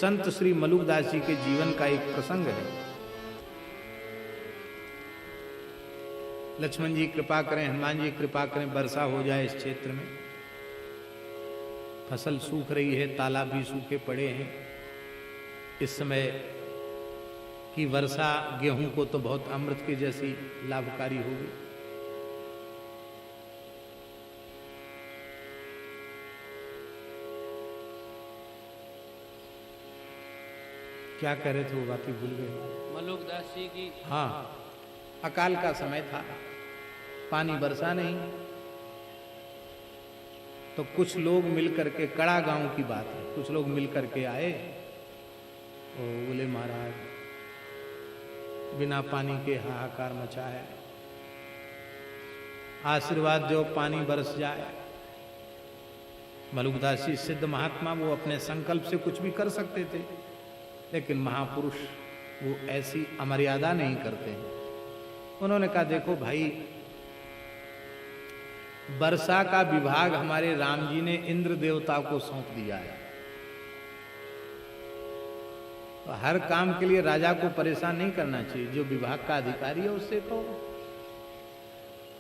संत श्री मलुकदास जी के जीवन का एक प्रसंग है। लक्ष्मण जी कृपा करें, हनुमान जी कृपा करें, वर्षा हो जाए इस क्षेत्र में। फसल सूख रही है, तालाब भी सूखे पड़े हैं। इस समय की वर्षा गेहूं को तो बहुत अमृत की जैसी लाभकारी होगी। क्या कह रहे थे, वो बात ही भूल गए। मलुकदास जी की, हाँ, अकाल का समय था, पानी बरसा नहीं, तो कुछ लोग मिलकर के, कड़ा गांव की बात है, कुछ लोग मिलकर के आए और बोले महाराज बिना पानी के हाहाकार मचा है, आशीर्वाद दो पानी बरस जाए। मलुकदास जी सिद्ध महात्मा, वो अपने संकल्प से कुछ भी कर सकते थे, लेकिन महापुरुष वो ऐसी अमर्यादा नहीं करते हैं। उन्होंने कहा देखो भाई, वर्षा का विभाग हमारे राम जी ने इंद्र देवता को सौंप दिया है, तो हर काम के लिए राजा को परेशान नहीं करना चाहिए। जो विभाग का अधिकारी है उससे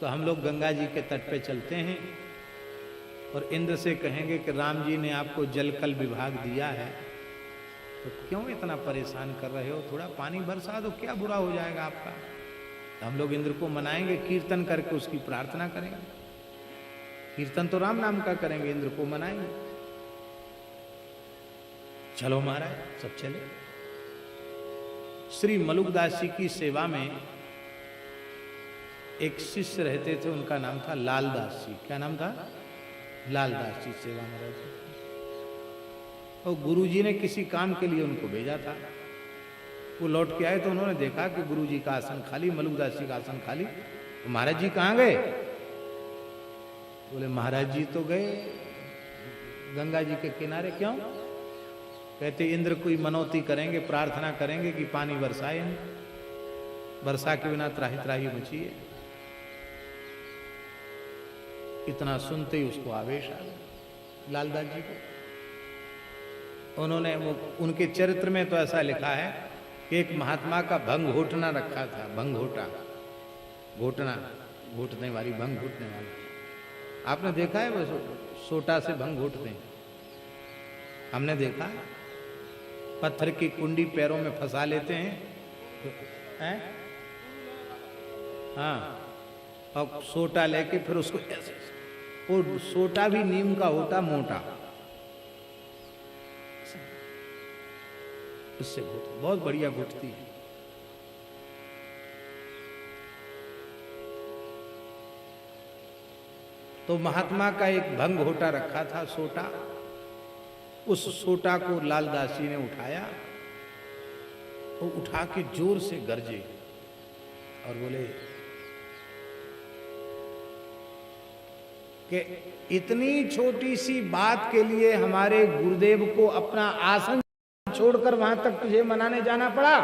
तो हम लोग गंगा जी के तट पे चलते हैं और इंद्र से कहेंगे कि राम जी ने आपको जलकल विभाग दिया है, तो क्यों इतना परेशान कर रहे हो, थोड़ा पानी बरसा दो, क्या बुरा हो जाएगा आपका। तो हम लोग इंद्र को मनाएंगे, कीर्तन करके उसकी प्रार्थना करेंगे। कीर्तन तो राम नाम का करेंगे, इंद्र को मनाएंगे। चलो महाराज, सब चले। श्री मलुकदास जी की सेवा में एक शिष्य रहते थे, उनका नाम था लालदास जी। क्या नाम था? लालदास जी सेवा में रहते थे। और गुरुजी ने किसी काम के लिए उनको भेजा था। वो लौट के आए तो उन्होंने देखा कि गुरुजी का आसन खाली, मलुकदास जी का आसन खाली। तो महाराज जी कहाँ गए? बोले महाराज जी तो गए गंगा जी के किनारे। क्यों? कहते इंद्र कोई मनौती करेंगे, प्रार्थना करेंगे कि पानी बरसाए, वर्षा के बिना त्राही त्राही मची है। इतना सुनते ही उसको आवेश आ गया लालदास जी को। उन्होंने वो, उनके चरित्र में तो ऐसा लिखा है कि एक महात्मा का भंग घोटना रखा था। भंग घोटा, घोटना, घोटने वाली, भंग घोटने वाली। आपने देखा है वो सोटा से भंग घोटते हैं? हमने देखा, पत्थर की कुंडी पैरों में फंसा लेते हैं, हाँ, और सोटा लेके फिर उसको ऐसे, और सोटा भी नीम का होता, मोटा, इससे बहुत बढ़िया घुटती है। तो महात्मा का एक भंग घोटा रखा था, सोटा। उस सोटा को लालदास जी ने उठाया, वो उठा के जोर से गरजे और बोले कि इतनी छोटी सी बात के लिए हमारे गुरुदेव को अपना आसन छोड़कर वहां तक तुझे मनाने जाना पड़ा।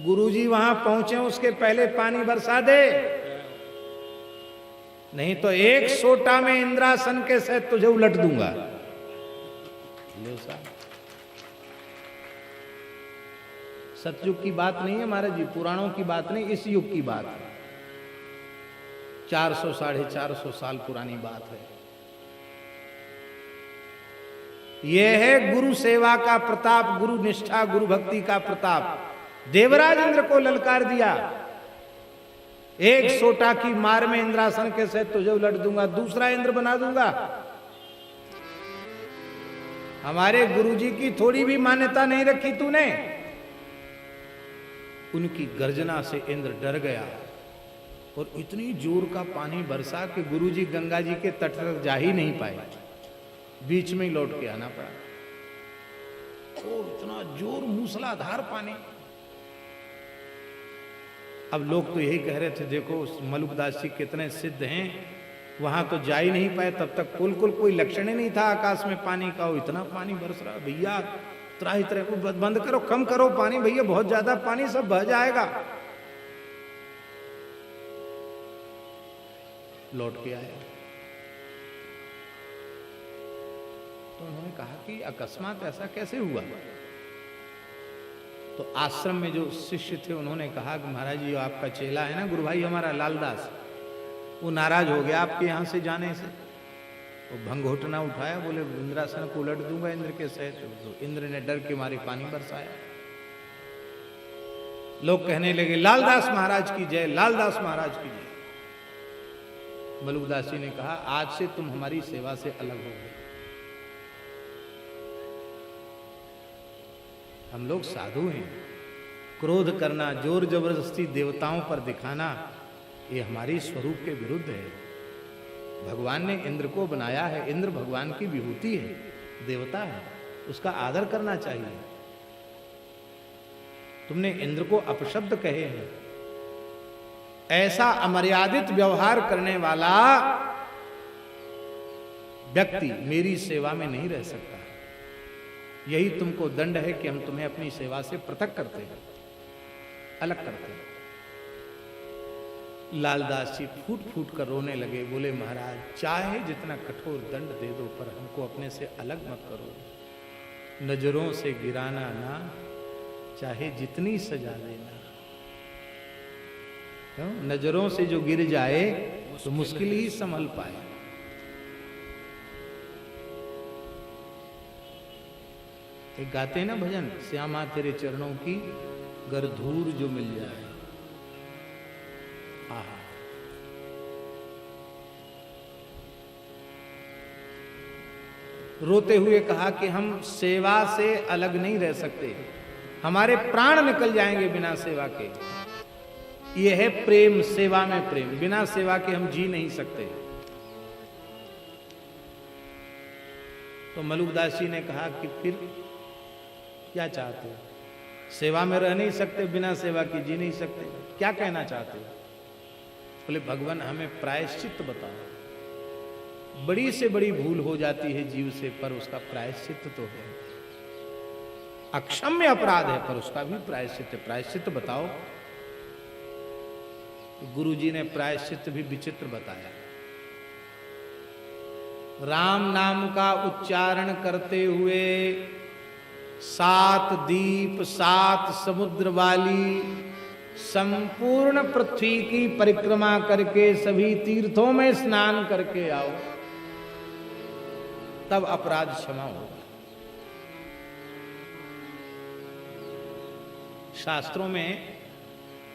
गुरुजी वहां पहुंचे उसके पहले पानी बरसा दे, नहीं तो एक सोटा में इंद्रासन के सहित तुझे उलट दूंगा। सतयुग की बात नहीं है महाराज जी, पुराणों की बात नहीं, इस युग की बात है। 400 साढ़े 400 साल पुरानी बात है। यह है गुरु सेवा का प्रताप, गुरु निष्ठा, गुरु भक्ति का प्रताप। देवराज इंद्र को ललकार दिया, एक सोटा की मार में इंद्रासन के सहित तुझे उलट दूंगा, दूसरा इंद्र बना दूंगा। हमारे गुरुजी की थोड़ी भी मान्यता नहीं रखी तूने। उनकी गर्जना से इंद्र डर गया और इतनी जोर का पानी बरसा कि गुरुजी गंगा जी के तट तक जा ही नहीं पाए, बीच में ही लौट के आना पड़ा। ओ इतना जोर, मूसलाधार पानी। अब लोग तो यही कह रहे थे देखो मलुकदास जी कितने सिद्ध हैं, वहां तो जा ही नहीं पाए, तब तक बिल्कुल कोई लक्षण ही नहीं था आकाश में पानी का। इतना पानी बरस रहा भैया, त्राही तरह बंद करो, कम करो पानी भैया, बहुत ज्यादा पानी, सब बह जाएगा। लौट के आए। तो उन्होंने कहा कि अकस्मात ऐसा कैसे हुआ? तो आश्रम में जो शिष्य थे उन्होंने कहा कि महाराज जी आपका चेला है ना, गुरु भाई हमारा लालदास, वो नाराज हो गया आपके यहाँ से जाने से। वो भंगोटना उठाया, बोले इंद्रासन को उलट दूंगा इंद्र के सहित। तो इंद्र ने डर के मारे पानी बरसाया। लोग कहने लगे लालदास महाराज की जय, लालदास महाराज की जय। मलुकदास जी ने कहा आज से तुम हमारी सेवा से अलग हो गए। हम लोग साधु हैं, क्रोध करना, जोर जबरदस्ती देवताओं पर दिखाना, ये हमारी स्वरूप के विरुद्ध है। भगवान ने इंद्र को बनाया है, इंद्र भगवान की विभूति है, देवता है, उसका आदर करना चाहिए। तुमने इंद्र को अपशब्द कहे हैं। ऐसा अमर्यादित व्यवहार करने वाला व्यक्ति मेरी सेवा में नहीं रह सकता। यही तुमको दंड है कि हम तुम्हें अपनी सेवा से पृथक करते हैं, अलग करते हैं। लालदास जी फूट फूट कर रोने लगे, बोले महाराज चाहे जितना कठोर दंड दे दो पर हमको अपने से अलग मत करो। नजरों से गिराना ना, चाहे जितनी सजा देना। क्यों? नजरों से जो गिर जाए तो मुश्किल ही संभल पाए। एक गाते हैं ना भजन, श्यामा तेरे चरणों की गर धूर जो मिल जाए। आहा, रोते हुए कहा कि हम सेवा से अलग नहीं रह सकते, हमारे प्राण निकल जाएंगे बिना सेवा के। यह है प्रेम, सेवा में प्रेम। बिना सेवा के हम जी नहीं सकते। तो मलुकदास जी ने कहा कि फिर क्या चाहते हो? सेवा में रह नहीं सकते, बिना सेवा की जी नहीं सकते, क्या कहना चाहते हो? बोले भगवान हमें प्रायश्चित बताओ। बड़ी से बड़ी भूल हो जाती है जीव से, पर उसका प्रायश्चित तो है। अक्षम्य अपराध है पर उसका भी प्रायश्चित है। प्रायश्चित बताओ। गुरु जी ने प्रायश्चित भी विचित्र बताया। राम नाम का उच्चारण करते हुए 7 दीप 7 समुद्र वाली संपूर्ण पृथ्वी की परिक्रमा करके सभी तीर्थों में स्नान करके आओ, तब अपराध क्षमा होगा। शास्त्रों में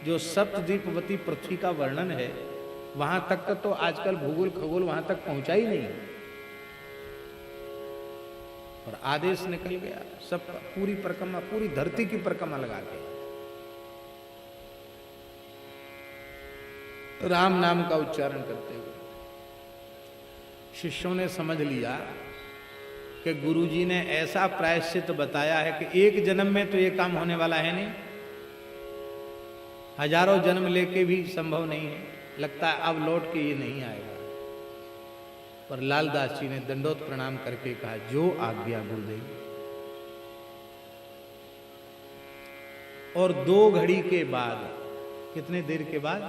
जो सप्तद्वीपवती पृथ्वी का वर्णन है, वहां तक का तो आजकल भूगोल खगोल वहां तक पहुंचा ही नहीं, और आदेश निकल गया सब पूरी परिक्रमा, पूरी धरती की परिक्रमा लगा के राम नाम का उच्चारण करते हुए। शिष्यों ने समझ लिया कि गुरुजी ने ऐसा प्रायश्चित बताया है कि एक जन्म में तो ये काम होने वाला है नहीं, हजारों जन्म लेके भी संभव नहीं है। लगता है अब लौट के ये नहीं आएगा। पर लालदास जी ने दंडोत प्रणाम करके कहा जो आज्ञा गुरुदेव। और 2 घड़ी के बाद, कितने देर के बाद?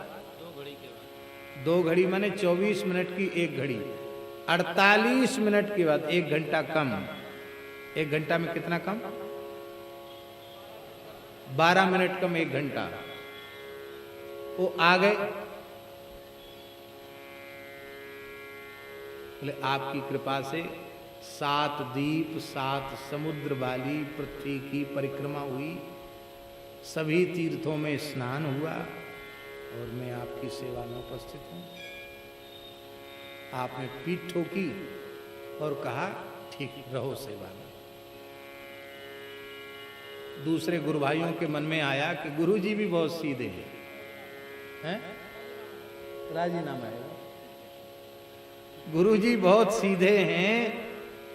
2 घड़ी माने 24 मिनट की 1 घड़ी, 48 मिनट के बाद, 1 घंटा कम। 1 घंटा में कितना कम? 12 मिनट कम 1 घंटा। वो आ गए। बोले आपकी कृपा से 7 दीप 7 समुद्र वाली पृथ्वी की परिक्रमा हुई, सभी तीर्थों में स्नान हुआ, और मैं आपकी सेवा में उपस्थित हूं। आपने पीठ ठोकी और कहा ठीक रहो सेवा में। दूसरे गुरु भाइयों के मन में आया कि गुरुजी भी बहुत सीधे हैं, राजीनामा है। गुरुजी बहुत सीधे हैं,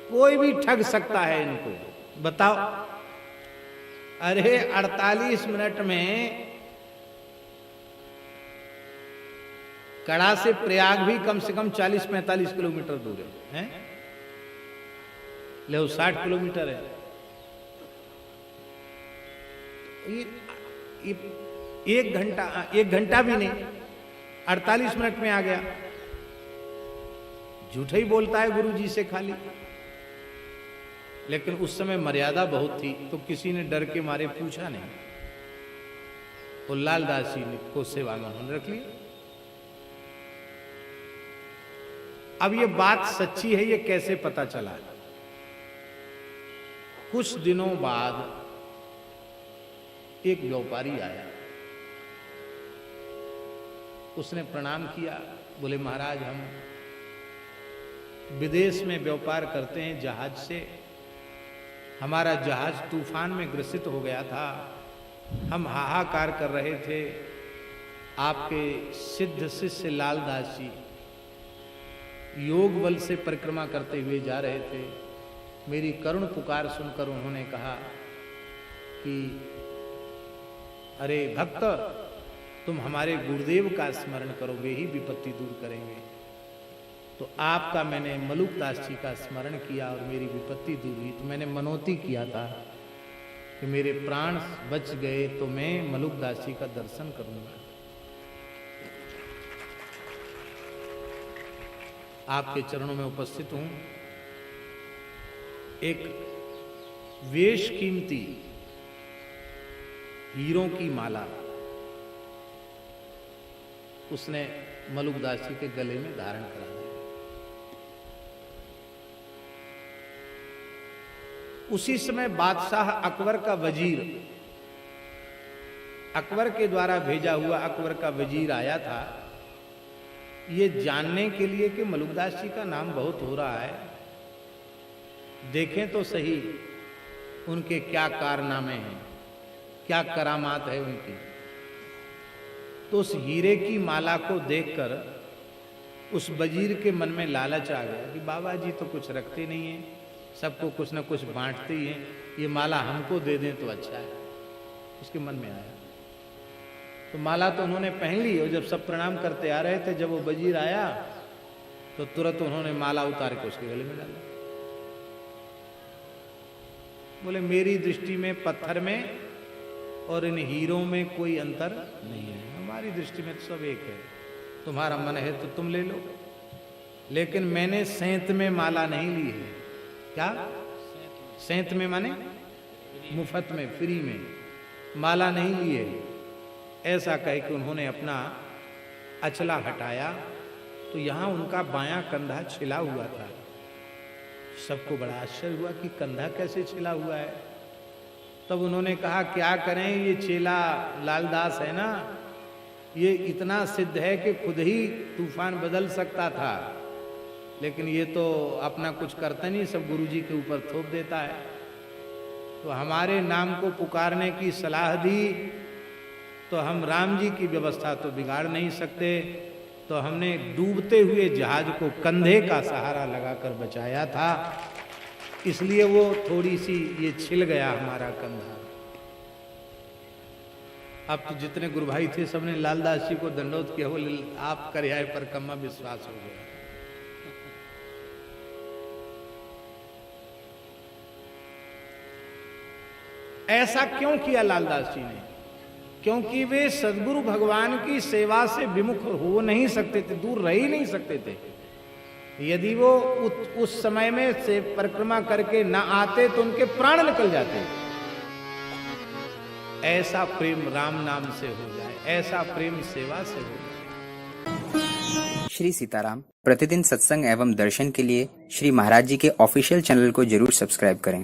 कोई भी ठग सकता है इनको। बताओ, अरे 48 मिनट में कड़ा से प्रयाग भी कम से कम 40-45 किलोमीटर दूर है, ले 60 किलोमीटर है। ये 1 घंटा भी नहीं, 48 मिनट में आ गया। झूठा ही बोलता है गुरु जी से खाली। लेकिन उस समय मर्यादा बहुत थी, तो किसी ने डर के मारे पूछा नहीं। तो लालदास जी को सेवा में उन्होंने रख लिया। अब ये बात सच्ची है, ये कैसे पता चला? कुछ दिनों बाद एक व्यापारी आया, उसने प्रणाम किया, बोले महाराज हम विदेश में व्यापार करते हैं जहाज से, हमारा जहाज तूफान में ग्रसित हो गया था, हम हाहाकार कर रहे थे, आपके सिद्ध शिष्य लालदास जी योग बल से परिक्रमा करते हुए जा रहे थे। मेरी करुण पुकार सुनकर उन्होंने कहा कि अरे भक्त, तुम हमारे गुरुदेव का स्मरण करो, वे ही विपत्ति दूर करेंगे। तो आपका मैंने मलुकदास जी का स्मरण किया और मेरी विपत्ति दूर हुई। तो मैंने मनोती किया था कि मेरे प्राण बच गए तो मैं मलुकदास जी का दर्शन करूंगा। आपके चरणों में उपस्थित हूं। एक वेश कीमती हीरों की माला उसने मलुकदास जी के गले में धारण करा दी। उसी समय बादशाह अकबर का वजीर, अकबर के द्वारा भेजा हुआ अकबर का वजीर आया था, ये जानने के लिए कि मलुकदास जी का नाम बहुत हो रहा है, देखें तो सही उनके क्या कारनामे हैं, क्या करामात है उनकी। तो उस हीरे की माला को देखकर उस वजीर के मन में लालच आ गया कि बाबा जी तो कुछ रखते नहीं हैं, सबको कुछ न कुछ बांटते ही हैं, ये माला हमको दे दें तो अच्छा है। उसके मन में आया तो माला तो उन्होंने पहन ली, और जब सब प्रणाम करते आ रहे थे, जब वो वजीर आया तो तुरंत उन्होंने माला उतार के उसके गले में डाला। बोले मेरी दृष्टि में पत्थर में और इन हीरों में कोई अंतर नहीं है, हमारी दृष्टि में तो सब एक है, तुम्हारा मन है तो तुम ले लो, लेकिन मैंने सेंत में माला नहीं ली है। क्या सेंत में माने मुफ्त में, फ्री में माला नहीं ली है। ऐसा कह के उन्होंने अपना अचला हटाया तो यहां उनका बायां कंधा छिला हुआ था। सबको बड़ा आश्चर्य हुआ कि कंधा कैसे छिला हुआ है। तब उन्होंने कहा क्या करें, ये चेला लालदास है ना, ये इतना सिद्ध है कि खुद ही तूफान बदल सकता था, लेकिन ये तो अपना कुछ करता नहीं, सब गुरुजी के ऊपर थोप देता है। तो हमारे नाम को पुकारने की सलाह दी तो हम राम जी की व्यवस्था तो बिगाड़ नहीं सकते, तो हमने डूबते हुए जहाज को कंधे का सहारा लगाकर बचाया था, इसलिए वो थोड़ी सी ये छिल गया हमारा कंधा। अब तो जितने गुरु भाई थे सबने लालदास जी को दंडोत किया, वो आप कर्याय पर कम्मा विश्वास हो गया। ऐसा क्यों किया लालदास जी ने? क्योंकि वे सद्गुरु भगवान की सेवा से विमुख हो नहीं सकते थे, दूर रह ही नहीं सकते थे। यदि वो उस समय में से परिक्रमा करके ना आते तो उनके प्राण निकल जाते। ऐसा प्रेम राम नाम से हो जाए, ऐसा प्रेम सेवा से हो जाए। श्री सीताराम प्रतिदिन सत्संग एवं दर्शन के लिए श्री महाराज जी के ऑफिशियल चैनल को जरूर सब्सक्राइब करें।